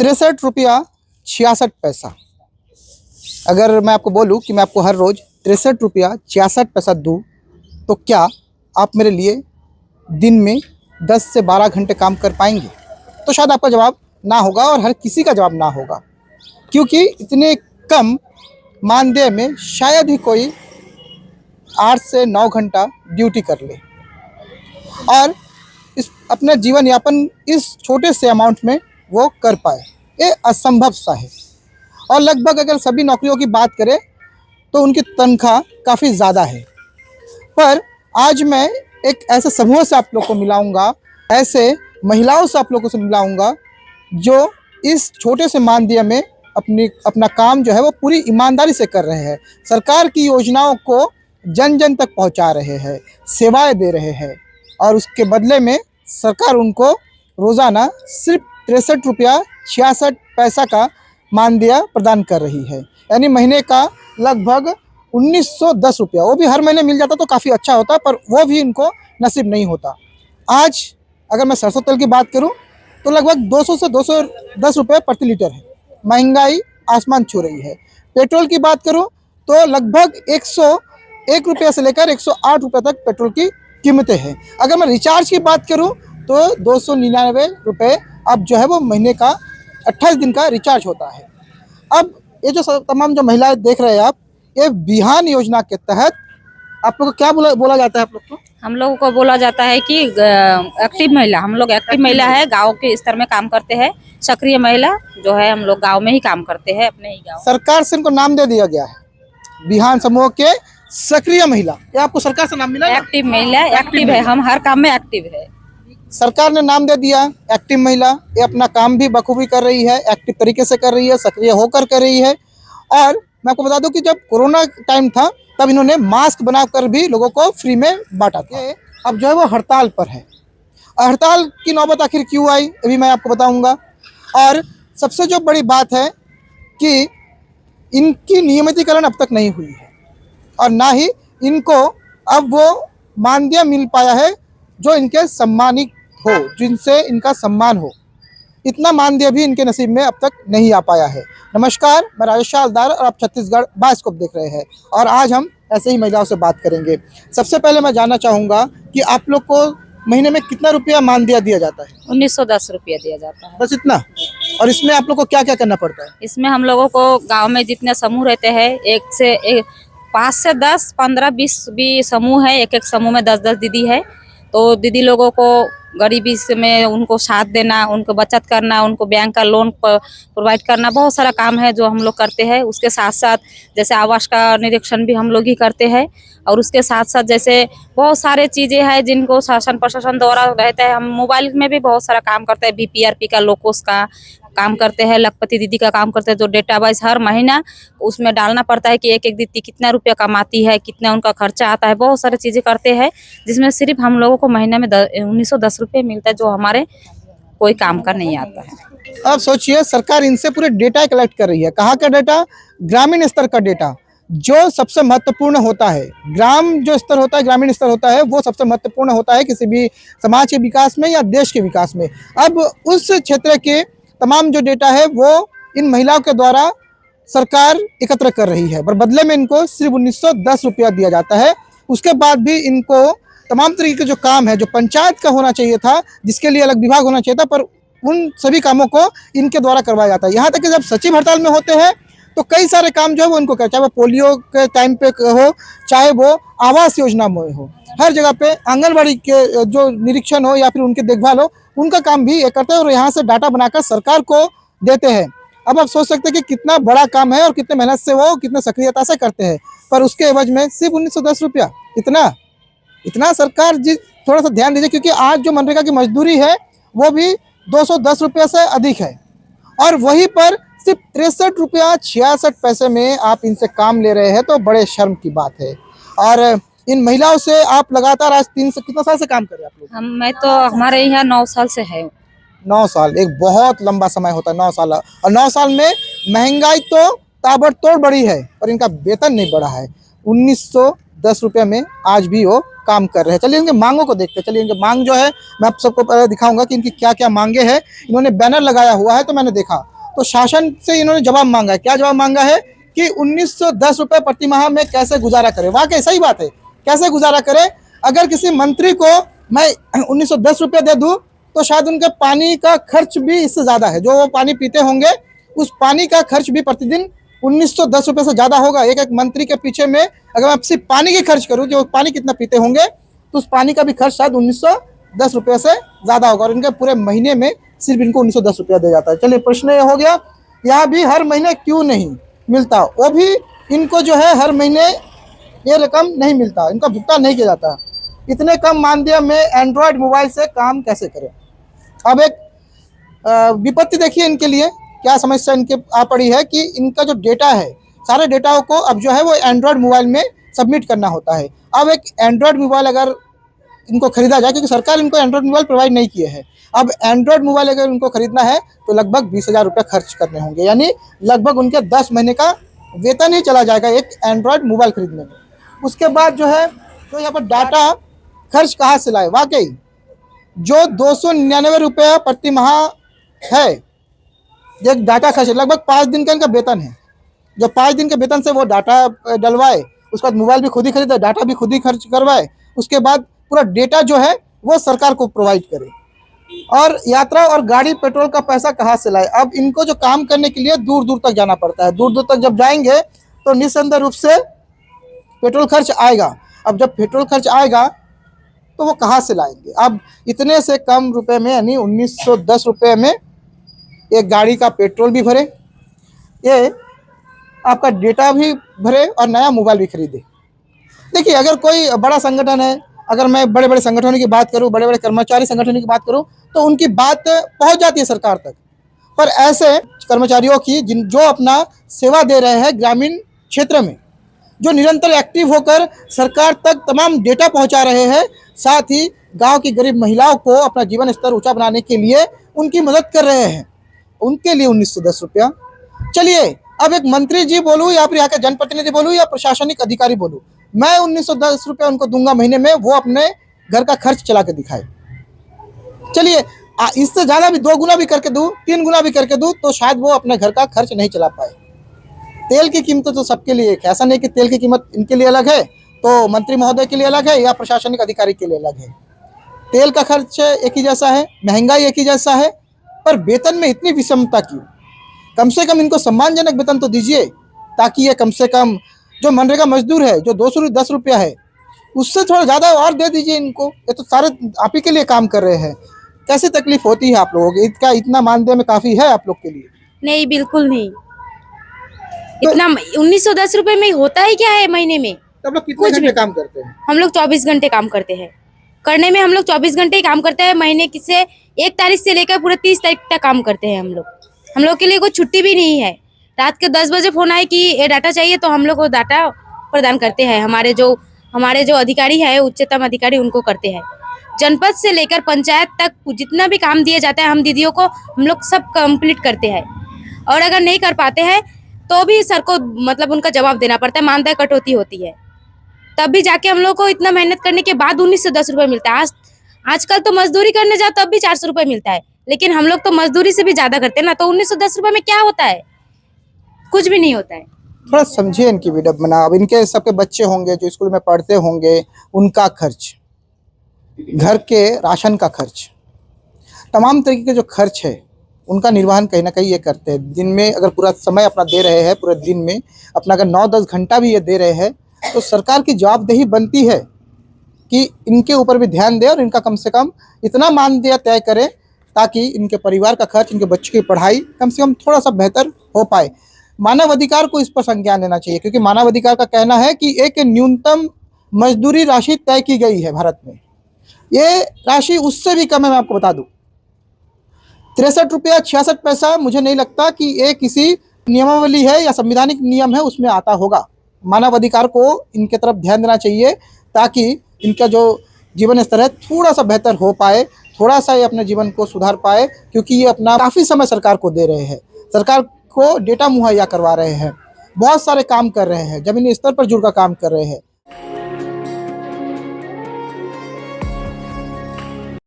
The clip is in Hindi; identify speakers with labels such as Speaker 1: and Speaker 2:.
Speaker 1: ₹63.66। अगर मैं आपको बोलूं कि मैं आपको हर रोज़ ₹63.66 दूं, तो क्या आप मेरे लिए दिन में 10 से 12 घंटे काम कर पाएंगे? तो शायद आपका जवाब ना होगा और हर किसी का जवाब ना होगा, क्योंकि इतने कम मानदेय में शायद ही कोई 8 से 9 घंटा ड्यूटी कर ले और इस अपना जीवन यापन इस छोटे से अमाउंट में वो कर पाए। ये असंभव सा है। और लगभग अगर सभी नौकरियों की बात करें तो उनकी तनख्वाह काफ़ी ज़्यादा है। पर आज मैं एक ऐसे समूह से आप लोग को मिलाऊंगा, ऐसे महिलाओं से आप लोगों से मिलाऊंगा जो इस छोटे से मानदेय में अपना काम जो है वो पूरी ईमानदारी से कर रहे हैं, सरकार की योजनाओं को जन जन तक पहुंचा रहे हैं, सेवाएं दे रहे हैं और उसके बदले में सरकार उनको रोज़ाना सिर्फ ₹63.66 का मानदेय प्रदान कर रही है, यानी महीने का लगभग ₹1910। वो भी हर महीने मिल जाता तो काफ़ी अच्छा होता, पर वो भी इनको नसीब नहीं होता। आज अगर मैं सरसों तेल की बात करूं तो लगभग 200 से ₹210 प्रति लीटर है। महंगाई आसमान छू रही है। पेट्रोल की बात करूं तो लगभग ₹101 से लेकर ₹108 तक पेट्रोल की कीमतें हैं। अगर मैं रिचार्ज की बात करूं तो ₹299 अब जो है वो महीने का 28 दिन का रिचार्ज होता है। अब ये जो तमाम जो महिलाएं देख रहे हैं आप, ये बिहान योजना के तहत आप लोग को क्या बोला जाता है? आप लोग को
Speaker 2: हम लोगों को बोला जाता है कि एक्टिव महिला, हम लोग एक्टिव महिला है, गांव के स्तर में काम करते हैं। सक्रिय महिला जो है, हम लोग गांव में ही काम करते हैं, अपने ही गांव।
Speaker 1: सरकार से इनको नाम दे दिया गया है बिहान समूह के सक्रिय महिला। ये आपको सरकार से नाम मिला?
Speaker 2: एक्टिव महिला, एक्टिव है, हम हर काम में एक्टिव है।
Speaker 1: सरकार ने नाम दे दिया एक्टिव महिला। ये अपना काम भी बखूबी कर रही है, एक्टिव तरीके से कर रही है, सक्रिय होकर कर रही है। और मैं आपको बता दूं कि जब कोरोना टाइम था तब इन्होंने मास्क बनाकर भी लोगों को फ्री में बांटा था। अब जो है वो हड़ताल पर है। हड़ताल की नौबत आखिर क्यों आई, अभी मैं आपको बताऊंगा। और सबसे जो बड़ी बात है कि इनकी नियमितीकरण अब तक नहीं हुई है और ना ही इनको अब वो मानदेय मिल पाया है जो इनके सम्मानित हो, जिनसे इनका सम्मान हो। इतना मानदेय भी इनके नसीब में अब तक नहीं आ पाया है। नमस्कार, मैं राजेश हलदार और आप छत्तीसगढ़ बायोस्कोप देख रहे हैं और आज हम ऐसे ही महिलाओं से बात करेंगे। सबसे पहले मैं जानना चाहूँगा कि आप लोग को महीने में कितना रुपया मानदेय दिया जाता है?
Speaker 2: 1910 रुपया दिया जाता है।
Speaker 1: बस इतना? और इसमें आप लोग को क्या क्या करना पड़ता है?
Speaker 2: इसमें हम लोगों को गांव में जितने समूह रहते हैं, 5 से 10, 15, 20 भी समूह है। एक एक समूह में 10-10 दीदी है। तो दीदी लोगों को गरीबी में उनको साथ देना, उनको बचत करना, उनको बैंक का लोन प्रोवाइड करना, बहुत सारा काम है जो हम लोग करते हैं। उसके साथ साथ जैसे आवास का निरीक्षण भी हम लोग ही करते हैं और उसके साथ साथ जैसे बहुत सारे चीज़ें हैं जिनको शासन प्रशासन द्वारा रहता है। हम मोबाइल में भी बहुत सारा काम करते हैं, BPRP का, लोकोस का काम करते हैं, लखपति दीदी का काम करते हैं, जो डेटाबेस हर महीना उसमें डालना पड़ता है कि एक एक दीदी कितना रुपया कमाती है, कितना उनका खर्चा आता है। बहुत सारी चीज़ें करते हैं जिसमें सिर्फ हम लोगों को महीने में 1910 रुपये मिलता है, जो हमारे कोई काम का नहीं आता है।
Speaker 1: अब सोचिए, सरकार इनसे पूरे डेटा कलेक्ट कर रही है। कहाँ का डेटा? ग्रामीण स्तर का डेटा, जो सबसे महत्वपूर्ण होता है। ग्राम जो स्तर होता है, ग्रामीण स्तर होता है, वो सबसे महत्वपूर्ण होता है किसी भी समाज के विकास में या देश के विकास में। अब उस क्षेत्र के तमाम जो डेटा है वो इन महिलाओं के द्वारा सरकार एकत्र कर रही है, पर बदले में इनको सिर्फ 1910 रुपया दिया जाता है। उसके बाद भी इनको तमाम तरीके के जो काम है, जो पंचायत का होना चाहिए था, जिसके लिए अलग विभाग होना चाहिए था, पर उन सभी कामों को इनके द्वारा करवाया जाता है। यहाँ तक कि जब सचिव हड़ताल में होते हैं तो कई सारे काम जो है वो इनको करते हैं, चाहे वो पोलियो के टाइम पे हो, चाहे वो आवास योजना में हो, हर जगह पे आंगनबाड़ी के जो निरीक्षण हो या फिर उनकी देखभाल हो, उनका काम भी ये करते हैं और यहाँ से डाटा बनाकर सरकार को देते हैं। अब आप सोच सकते हैं कि कितना बड़ा काम है और कितने मेहनत से वो कितने सक्रियता से करते हैं, पर उसके एवज में सिर्फ 1910 रुपया। इतना सरकार जी थोड़ा सा ध्यान दीजिए, क्योंकि आज जो मनरेगा की मजदूरी है वो भी 210 रुपये से अधिक है और वहीं पर सिर्फ ₹63.66 में आप इनसे काम ले रहे हैं, तो बड़े शर्म की बात है। और इन महिलाओं से आप लगातार आज कितना साल से काम कर रहे हैं आप लोग?
Speaker 2: मैं तो हमारे यहाँ 9 साल से है।
Speaker 1: 9 साल एक बहुत लंबा समय होता है, 9 साल। और 9 साल में महंगाई तो ताबड़तोड़ बढ़ी है पर इनका वेतन नहीं बढ़ा है। 1910 रुपये में आज भी वो काम कर रहे हैं। चलिए इनके मांगों को देखते हैं। चलिए इनके मांग जो है मैं आप सबको पहले दिखाऊंगा कि इनकी क्या क्या मांगे हैं। इन्होंने बैनर लगाया हुआ है तो मैंने देखा, तो शासन से इन्होंने जवाब मांगा है। क्या जवाब मांगा है कि 1910 रुपये प्रति माह में कैसे गुजारा करें। वाकई सही बात है, कैसे गुजारा करें। अगर किसी मंत्री को मैं 1910 रुपये दे दूं तो शायद उनके पानी का खर्च भी इससे ज़्यादा है, जो वो पानी पीते होंगे उस पानी का खर्च भी प्रतिदिन 1910 रुपये से ज़्यादा होगा। एक एक मंत्री के पीछे में अगर मैं सिर्फ पानी की खर्च करूँ, जो पानी कितना पीते होंगे, तो उस पानी का भी खर्च शायद 1910 रुपये से ज़्यादा होगा, और इनके पूरे महीने में सिर्फ इनको 1910 रुपया दिया जाता है। चलिए, प्रश्न ये हो गया, यहाँ भी हर महीने क्यों नहीं मिलता, वो भी इनको जो है हर महीने ये रकम नहीं मिलता, इनका भुगतान नहीं किया जाता। इतने कम मानदेय में एंड्रॉयड मोबाइल से काम कैसे करें। अब एक विपत्ति देखिए इनके लिए, क्या समस्या इनके आ पड़ी है कि इनका जो डेटा है, सारे डेटाओं को अब जो है वो एंड्रॉयड मोबाइल में सबमिट करना होता है। अब एक एंड्रॉयड मोबाइल अगर इनको खरीदा जाए, क्योंकि सरकार इनको एंड्रॉयड मोबाइल प्रोवाइड नहीं किए हैं, अब एंड्रॉयड मोबाइल अगर उनको खरीदना है तो लगभग 20,000 रुपये खर्च करने होंगे, यानी लगभग उनके 10 महीने का वेतन ही चला जाएगा एक एंड्रॉयड मोबाइल खरीदने में। उसके बाद जो है तो यहाँ पर डाटा खर्च कहाँ से लाए। वाकई जो 299 रुपये प्रति माह है, एक डाटा खर्च लगभग 5 दिन का इनका वेतन है। जो 5 दिन के वेतन से वो डाटा डलवाए, उसके बाद मोबाइल भी खुद ही खरीदे, डाटा भी खुद ही खर्च करवाए, उसके बाद पूरा डेटा जो है वो सरकार को प्रोवाइड करे, और यात्रा और गाड़ी पेट्रोल का पैसा कहाँ से लाए। अब इनको जो काम करने के लिए दूर दूर तक जाना पड़ता है, दूर दूर तक जब जाएंगे तो निस्संदेह रूप से पेट्रोल खर्च आएगा। अब जब पेट्रोल खर्च आएगा तो वो कहाँ से लाएंगे। अब इतने से कम रुपए में, यानी 1910 रुपये में एक गाड़ी का पेट्रोल भी भरे, ये आपका डेटा भी भरे और नया मोबाइल भी खरीदे। देखिए, अगर कोई बड़ा संगठन है, अगर मैं बड़े बड़े संगठनों की बात करूं, बड़े बड़े कर्मचारी संगठनों की बात करूं, तो उनकी बात पहुंच जाती है सरकार तक। पर ऐसे कर्मचारियों की जो अपना सेवा दे रहे हैं ग्रामीण क्षेत्र में, जो निरंतर एक्टिव होकर सरकार तक तमाम डेटा पहुंचा रहे हैं, साथ ही गांव की गरीब महिलाओं को अपना जीवन स्तर ऊंचा बनाने के लिए उनकी मदद कर रहे हैं, उनके लिए 1910 रुपया। चलिए, अब एक मंत्री जी बोलूँ या फिर यहाँ के जनप्रतिनिधि बोलूँ या प्रशासनिक अधिकारी बोलूँ, मैं 1910 रुपये उनको दूंगा महीने में, वो अपने घर का खर्च चला के दिखाए। चलिए, इससे ज़्यादा भी 2 गुना भी करके दूँ, 3 गुना भी करके दूँ, तो शायद वो अपने घर का खर्च नहीं चला पाए। तेल की कीमत तो सबके लिए एक है, ऐसा नहीं कि तेल की कीमत इनके लिए अलग है तो मंत्री महोदय के लिए अलग है या प्रशासनिक अधिकारी के लिए अलग है। तेल का खर्च एक ही जैसा है, महंगाई एक ही जैसा है, पर वेतन में इतनी विषमता क्यों। कम से कम इनको सम्मानजनक वेतन तो दीजिए, ताकि ये कम से कम जो मनरेगा मजदूर है, जो 210 रुपया है, उससे थोड़ा ज़्यादा और दे दीजिए इनको। ये तो सारे आप ही के लिए काम कर रहे हैं। कैसी तकलीफ होती है आप लोगों की, इसका इतना मानदेय में काफ़ी है आप लोग के लिए?
Speaker 3: नहीं, बिल्कुल नहीं। इतना 1910 रुपए में होता ही क्या है महीने में।
Speaker 1: तो आप लोग कितने घंटे काम करते हैं?
Speaker 3: हम लोग 24 घंटे काम करते हैं। करने में हम लोग 24 घंटे ही काम करते हैं। महीने से 1 तारीख से लेकर पूरे 30 तारीख तक काम करते हैं हम लोग के लिए कोई छुट्टी भी नहीं है। रात के 10 बजे फोन आए कि ये डाटा चाहिए, तो हम लोग वो डाटा प्रदान करते हैं। हमारे जो अधिकारी है, उच्चतम अधिकारी, उनको करते हैं। जनपद से लेकर पंचायत तक जितना भी काम दिया जाता है, हम दीदियों को हम लोग सब कंप्लीट करते हैं। और अगर नहीं कर पाते हैं तो भी सर को मतलब उनका जवाब देना पड़ता है, मानदेय कटौती होती है, तब भी जाके हम लोग को इतना मेहनत करने के बाद 1910 रुपये मिलता है। आजकल तो मजदूरी करने जाओ तब भी 400 रुपये मिलता है, लेकिन हम लोग तो मजदूरी से भी ज्यादा करते हैं ना, तो 1910 रुपये में क्या होता है, कुछ भी नहीं होता है।
Speaker 1: थोड़ा समझिए इनकी विडम्बना। अब इनके सबके बच्चे होंगे जो स्कूल में पढ़ते होंगे, उनका खर्च, घर के राशन का खर्च, तमाम तरीके के जो खर्च है उनका निर्वहन कहीं ना कहीं ये करते हैं। दिन में अगर पूरा समय अपना दे रहे हैं, पूरे दिन में अपना अगर 9-10 घंटा भी ये दे रहे हैं, तो सरकार की जवाबदेही बनती है कि इनके ऊपर भी ध्यान दे और इनका कम से कम इतना मानदेय तय करे ताकि इनके परिवार का खर्च, इनके बच्चों की पढ़ाई कम से कम थोड़ा सा बेहतर हो पाए। मानव अधिकार को इस पर संज्ञान लेना चाहिए, क्योंकि मानव अधिकार का कहना है कि एक न्यूनतम मजदूरी राशि तय की गई है भारत में। ये राशि उससे भी कम है, मैं आपको बता दूं, 63 रुपया 66 पैसा। मुझे नहीं लगता कि ये किसी नियमावली है या संवैधानिक नियम है उसमें आता होगा। मानव अधिकार को इनके तरफ ध्यान देना चाहिए ताकि इनका जो जीवन स्तर है थोड़ा सा बेहतर हो पाए, थोड़ा सा ये अपने जीवन को सुधार पाए, क्योंकि ये अपना काफ़ी समय सरकार को दे रहे हैं, सरकार को डेटा मुहैया करवा रहे हैं, बहुत सारे काम कर रहे हैं, ज़मीनी स्तर पर जुड़कर काम कर रहे हैं।